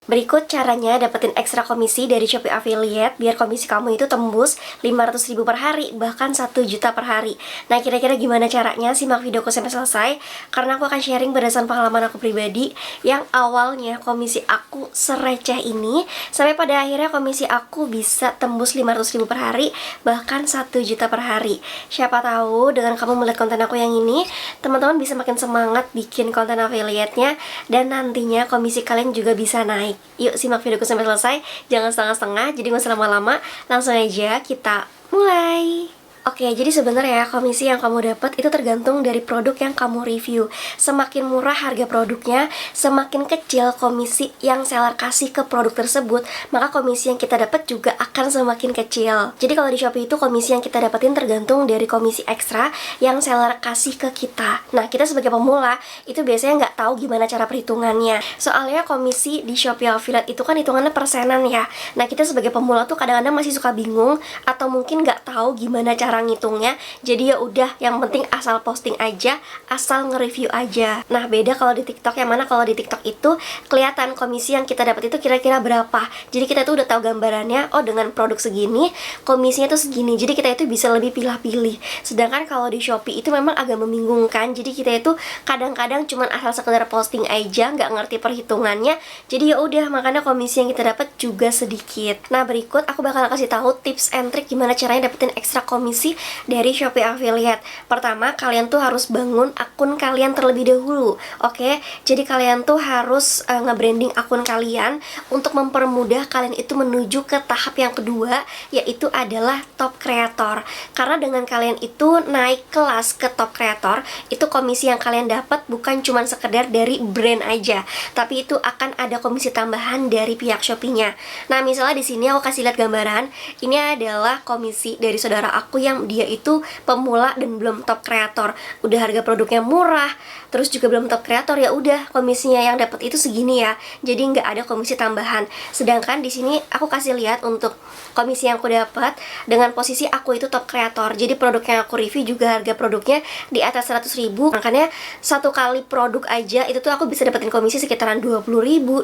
Berikut caranya dapetin ekstra komisi dari Shopee Affiliate biar komisi kamu itu tembus 500.000 per hari, bahkan 1 juta per hari. Nah, kira-kira gimana caranya? Simak videoku sampai selesai, karena aku akan sharing berdasarkan pengalaman aku pribadi yang awalnya komisi aku sereceh ini, sampai pada akhirnya komisi aku bisa tembus 500.000 per hari, bahkan 1 juta per hari. Siapa tahu dengan kamu melihat konten aku yang ini, teman-teman bisa makin semangat bikin konten affiliate-nya, dan nantinya komisi kalian juga bisa naik. Yuk simak videoku sampai selesai, jangan setengah-setengah, jadi gak usah lama-lama, langsung aja kita mulai. Oke, jadi sebenarnya komisi yang kamu dapat itu tergantung dari produk yang kamu review. Semakin murah harga produknya, semakin kecil komisi yang seller kasih ke produk tersebut, maka komisi yang kita dapat juga akan semakin kecil. Jadi kalau di Shopee itu komisi yang kita dapetin tergantung dari komisi ekstra yang seller kasih ke kita. Nah, kita sebagai pemula itu biasanya nggak tahu gimana cara perhitungannya. Soalnya komisi di Shopee Affiliate itu kan hitungannya persenan ya. Nah, kita sebagai pemula tuh kadang-kadang masih suka bingung atau mungkin nggak tahu gimana cara ngitungnya. Jadi ya udah, yang penting asal posting aja, asal nge-review aja. Nah, beda kalau di TikTok, yang mana kalau di TikTok itu kelihatan komisi yang kita dapat itu kira-kira berapa. Jadi kita tuh udah tahu gambarannya, oh dengan produk segini komisinya tuh segini. Jadi kita itu bisa lebih pilih-pilih. Sedangkan kalau di Shopee itu memang agak membingungkan. Jadi kita itu kadang-kadang cuman asal sekedar posting aja, nggak ngerti perhitungannya. Jadi ya udah, makanya komisi yang kita dapat juga sedikit. Nah, berikut aku bakal kasih tahu tips and trick gimana caranya dapetin ekstra komisi dari Shopee Affiliate. Pertama, kalian tuh harus bangun akun kalian terlebih dahulu. Oke, jadi kalian tuh harus nge-branding akun kalian untuk mempermudah kalian itu menuju ke tahap yang kedua, yaitu adalah top creator. Karena dengan kalian itu naik kelas ke top creator, itu komisi yang kalian dapat bukan cuma sekedar dari brand aja, tapi itu akan ada komisi tambahan dari pihak Shopee-nya. Nah, misalnya di sini aku kasih lihat gambaran. Ini adalah komisi dari saudara aku yang dia itu pemula dan belum top kreator. Udah harga produknya murah, terus juga belum top kreator, ya udah komisinya yang dapat itu segini ya. Jadi nggak ada komisi tambahan. Sedangkan di sini aku kasih lihat untuk komisi yang aku dapat dengan posisi aku itu top kreator. Jadi produk yang aku review juga harga produknya di atas 100.000. Makanya satu kali produk aja itu tuh aku bisa dapetin komisi sekitaran 20.000,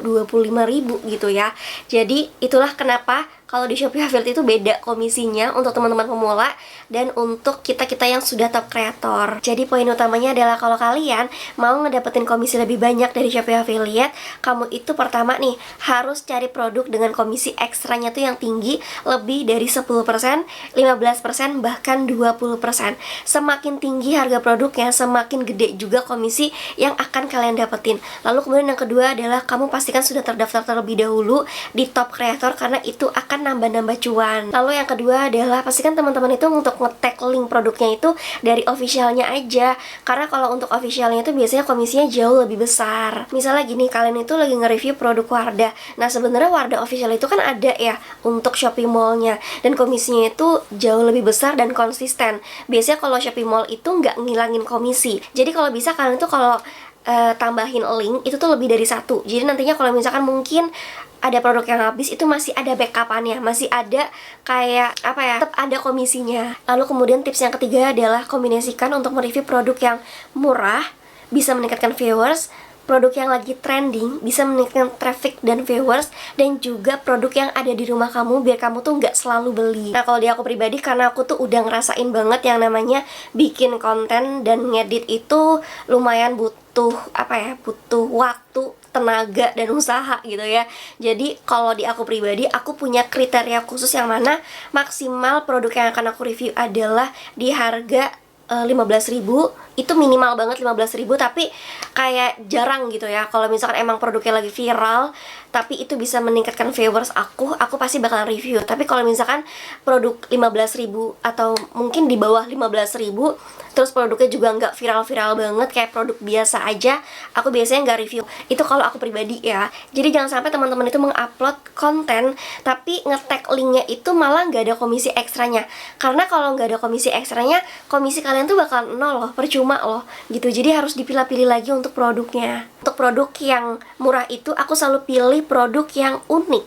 25.000 gitu ya. Jadi itulah kenapa kalau di Shopee Affiliate itu beda komisinya untuk teman-teman pemula dan untuk kita-kita yang sudah top kreator. Jadi poin utamanya adalah kalau kalian mau ngedapetin komisi lebih banyak dari Shopee Affiliate, kamu itu pertama nih harus cari produk dengan komisi ekstranya tuh yang tinggi, lebih dari 10%, 15%, bahkan 20%. Semakin tinggi harga produknya, semakin gede juga komisi yang akan kalian dapetin. Lalu kemudian yang kedua adalah kamu pastikan sudah terdaftar terlebih dahulu di top kreator, karena itu akan nambah-nambah cuan. Lalu yang kedua adalah pastikan teman-teman itu untuk nge-tag link produknya itu dari officialnya aja, karena kalau untuk officialnya itu biasanya komisinya jauh lebih besar. Misalnya gini, kalian itu lagi nge-review produk Wardah. Nah, sebenarnya Wardah official itu kan ada ya untuk Shopee Mall-nya, dan komisinya itu jauh lebih besar dan konsisten. Biasanya kalau Shopee Mall itu nggak ngilangin komisi. Jadi kalau bisa kalian itu kalau tambahin link itu tuh lebih dari satu. Jadi nantinya kalau misalkan mungkin ada produk yang habis, itu masih ada backupannya, masih ada kayak apa ya, tetap ada komisinya. Lalu kemudian tips yang ketiga adalah kombinasikan untuk mereview produk yang murah, bisa meningkatkan viewers, produk yang lagi trending, bisa meningkatkan traffic dan viewers, dan juga produk yang ada di rumah kamu biar kamu tuh nggak selalu beli. Nah, kalau di aku pribadi, karena aku tuh udah ngerasain banget yang namanya bikin konten dan ngedit itu lumayan butuh butuh waktu, tenaga, dan usaha gitu ya. Jadi kalau di aku pribadi, aku punya kriteria khusus yang mana maksimal produk yang akan aku review adalah di harga 15.000. Itu minimal banget 15.000, tapi kayak jarang gitu ya. Kalau misalkan emang produknya lagi viral tapi itu bisa meningkatkan viewers aku pasti bakalan review. Tapi kalau misalkan produk 15.000 atau mungkin di bawah 15.000, terus produknya juga nggak viral-viral banget, kayak produk biasa aja, aku biasanya nggak review. Itu kalau aku pribadi ya. Jadi jangan sampai teman-teman itu mengupload konten tapi nge-tag linknya itu malah nggak ada komisi ekstranya. Karena kalau nggak ada komisi ekstranya, komisi kalian tuh bakal nol loh, percuma loh gitu. Jadi harus dipilah-pilih lagi untuk produknya. Untuk produk yang murah itu aku selalu pilih produk yang unik,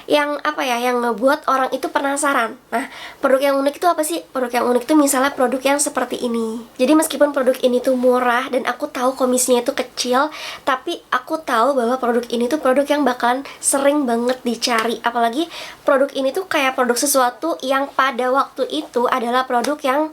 yang apa ya, yang ngebuat orang itu penasaran. Nah, produk yang unik itu apa sih? Produk yang unik itu misalnya produk yang seperti ini. Jadi meskipun produk ini tuh murah dan aku tahu komisinya itu kecil, tapi aku tahu bahwa produk ini tuh produk yang bakalan sering banget dicari. Apalagi produk ini tuh kayak produk sesuatu yang pada waktu itu adalah produk yang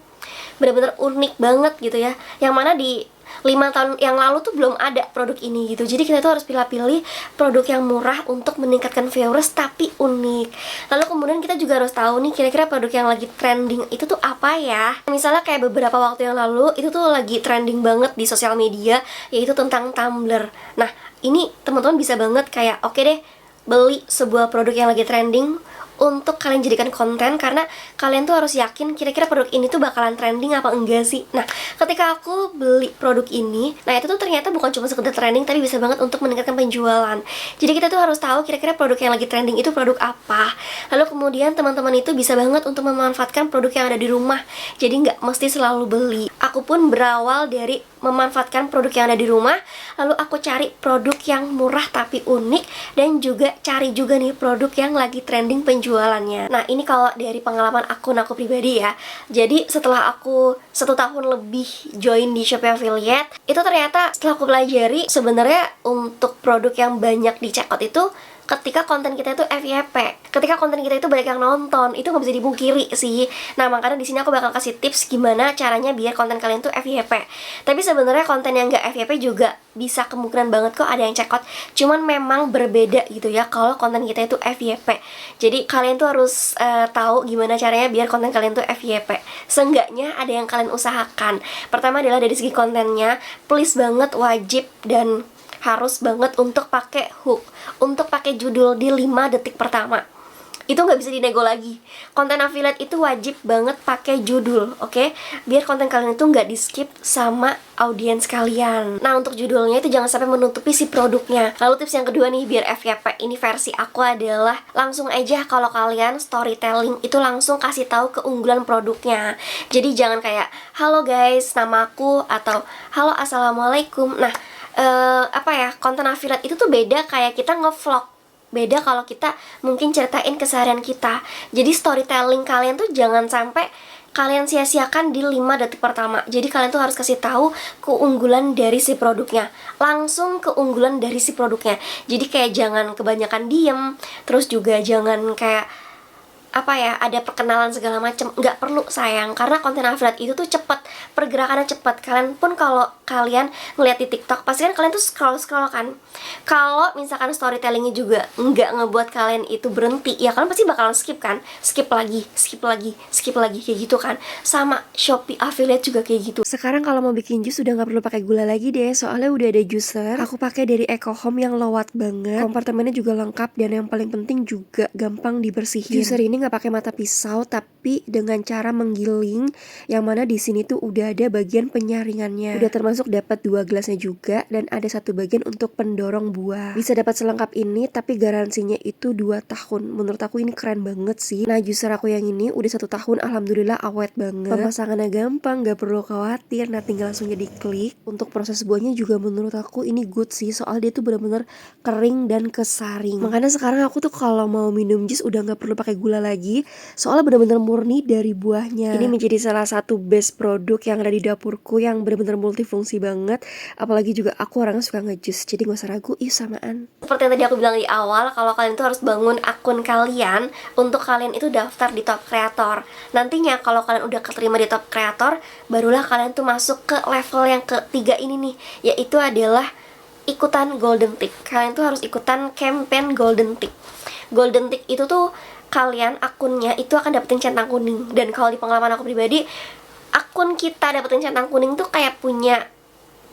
benar-benar unik banget gitu ya, yang mana di 5 tahun yang lalu tuh belum ada produk ini gitu. Jadi kita tuh harus pilih-pilih produk yang murah untuk meningkatkan viewers tapi unik. Lalu kemudian kita juga harus tahu nih kira-kira produk yang lagi trending itu tuh apa ya. Misalnya kayak beberapa waktu yang lalu itu tuh lagi trending banget di sosial media, yaitu tentang tumbler. Nah, ini teman-teman bisa banget kayak oke deh, beli sebuah produk yang lagi trending untuk kalian jadikan konten, karena kalian tuh harus yakin kira-kira produk ini tuh bakalan trending apa enggak sih. Nah, ketika aku beli produk ini, nah itu tuh ternyata bukan cuma sekedar trending, tapi bisa banget untuk meningkatkan penjualan. Jadi kita tuh harus tahu kira-kira produk yang lagi trending itu produk apa. Lalu kemudian teman-teman itu bisa banget untuk memanfaatkan produk yang ada di rumah. Jadi nggak mesti selalu beli. Aku pun berawal dari memanfaatkan produk yang ada di rumah, lalu aku cari produk yang murah tapi unik, dan juga cari juga nih produk yang lagi trending penjualannya. Nah, ini kalau dari pengalaman akun aku pribadi ya. Jadi setelah aku 1 tahun lebih join di Shopee Affiliate, itu ternyata setelah aku pelajari sebenarnya untuk produk yang banyak di checkout itu ketika konten kita itu FYP, ketika konten kita itu banyak yang nonton, itu nggak bisa dipungkiri sih. Nah, makanya di sini aku bakal kasih tips gimana caranya biar konten kalian tuh FYP. Tapi sebenarnya konten yang nggak FYP juga bisa kemungkinan banget kok ada yang check out. Cuman memang berbeda gitu ya kalau konten kita itu FYP. Jadi kalian tuh harus tahu gimana caranya biar konten kalian tuh FYP. Seenggaknya ada yang kalian usahakan. Pertama adalah dari segi kontennya, please banget wajib dan harus banget untuk pakai hook, untuk pakai judul di 5 detik pertama. Itu nggak bisa dinego lagi. Konten affiliate itu wajib banget pakai judul, oke? Biar konten kalian itu nggak di skip sama audiens kalian. Nah, untuk judulnya itu jangan sampai menutupi si produknya. Lalu tips yang kedua nih, biar FYP ini versi aku adalah langsung aja kalau kalian storytelling itu langsung kasih tahu keunggulan produknya. Jadi jangan kayak halo guys, nama aku, atau halo assalamualaikum. Nah, konten affiliate itu tuh beda kayak kita ngevlog. Beda kalau kita mungkin ceritain keseharian kita. Jadi storytelling kalian tuh jangan sampai kalian sia-siakan di 5 detik pertama. Jadi kalian tuh harus kasih tahu keunggulan dari si produknya. Langsung keunggulan dari si produknya. Jadi kayak jangan kebanyakan diem, terus juga jangan kayak ada perkenalan segala macam. Nggak perlu sayang, karena konten affiliate itu tuh cepet, pergerakannya cepet. Kalian pun kalau kalian ngeliat di TikTok, pasti kan kalian tuh scroll kan. Kalau misalkan storytellingnya juga nggak ngebuat kalian itu berhenti, ya kalian pasti bakalan skip kan, skip lagi kayak gitu kan. Sama Shopee Affiliate juga kayak gitu. Sekarang kalau mau bikin jus udah nggak perlu pakai gula lagi deh, soalnya udah ada juicer. Aku pakai dari Eco Home yang lowat banget, kompartemennya juga lengkap, dan yang paling penting juga gampang dibersihin. Juicer ini nggak pakai mata pisau, tapi dengan cara menggiling, yang mana di sini tuh udah ada bagian penyaringannya. Udah termasuk dapat 2 gelasnya juga, dan ada 1 bagian untuk pendorong buah. Bisa dapat selengkap ini, tapi garansinya itu 2 tahun. Menurut aku ini keren banget sih. Nah, juicer aku yang ini udah 1 tahun, alhamdulillah awet banget. Pemasangannya gampang, gak perlu khawatir. Nah, tinggal langsung diklik. Untuk proses buahnya juga menurut aku ini good sih, soal dia tuh bener-bener kering dan kesaring. Makanya sekarang aku tuh kalau mau minum jus udah gak perlu pakai gula lagi, soalnya bener-bener murni dari buahnya. Ini menjadi salah satu best produk yang ada di dapurku, yang bener-bener multifungsi banget. Apalagi juga aku orangnya suka ngejus, jadi gak usah ragu, samaan. Seperti yang tadi aku bilang di awal, kalau kalian tuh harus bangun akun kalian untuk kalian itu daftar di top kreator. Nantinya kalau kalian udah keterima di top kreator, barulah kalian tuh masuk ke level yang ketiga ini nih, yaitu adalah ikutan Golden Tick. Kalian tuh harus ikutan campaign Golden Tick. Golden Tick itu tuh kalian akunnya itu akan dapetin centang kuning. Dan kalau di pengalaman aku pribadi, akun kita dapetin centang kuning tuh kayak punya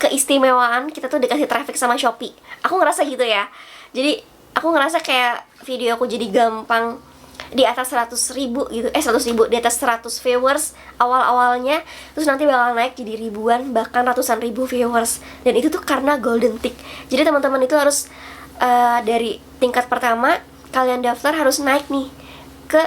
keistimewaan, kita tuh dikasih traffic sama Shopee. Aku ngerasa gitu ya. Jadi aku ngerasa kayak video aku jadi gampang di atas 100.000 gitu, 100.000, di atas 100 viewers awal-awalnya, terus nanti bakal naik jadi ribuan, bahkan ratusan ribu viewers. Dan itu tuh karena Golden Tick. Jadi teman-teman itu harus dari tingkat pertama kalian daftar harus naik nih ke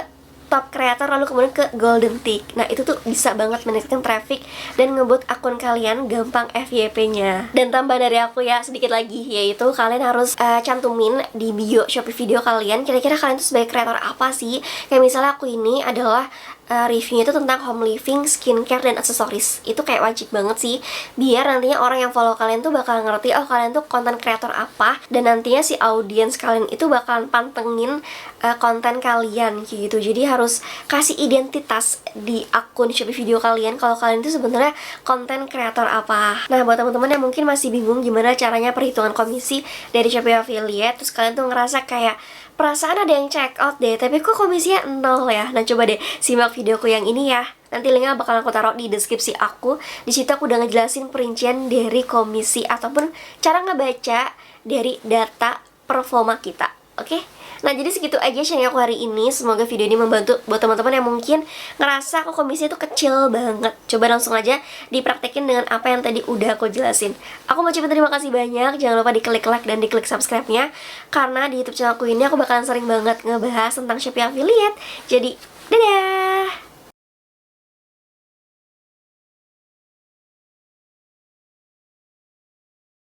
top creator lalu kemudian ke golden tick. Nah itu tuh bisa banget meningkatkan traffic dan ngebuat akun kalian gampang FYP-nya. Dan tambah dari aku ya sedikit lagi, yaitu kalian harus cantumin di bio Shopee video kalian kira-kira kalian tuh sebagai kreator apa sih. Kayak misalnya aku ini adalah reviewnya itu tentang home living, skincare, dan aksesoris. Itu kayak wajib banget sih, biar nantinya orang yang follow kalian tuh bakal ngerti oh kalian tuh konten kreator apa, dan nantinya si audiens kalian itu bakalan pantengin konten kalian kayak gitu. Jadi harus kasih identitas di akun Shopee video kalian kalau kalian itu sebenarnya konten kreator apa. Nah buat teman-teman yang mungkin masih bingung gimana caranya perhitungan komisi dari Shopee Affiliate, terus kalian tuh ngerasa kayak perasaan ada yang check out deh, tapi kok komisinya 0 ya. Nah coba deh simak videoku yang ini ya. Nanti linknya bakal aku taruh di deskripsi aku. Di situ aku udah ngejelasin perincian dari komisi ataupun cara ngebaca dari data performa kita. Oke? Nah jadi segitu aja sharing aku hari ini. Semoga video ini membantu buat teman-teman yang mungkin ngerasa kok komisi itu kecil banget. Coba langsung aja dipraktekin dengan apa yang tadi udah aku jelasin. Aku mau ucapin terima kasih banyak. Jangan lupa diklik like dan diklik subscribe-nya, karena di YouTube channel aku ini aku bakalan sering banget ngebahas tentang Shopee Affiliate. Jadi dadah.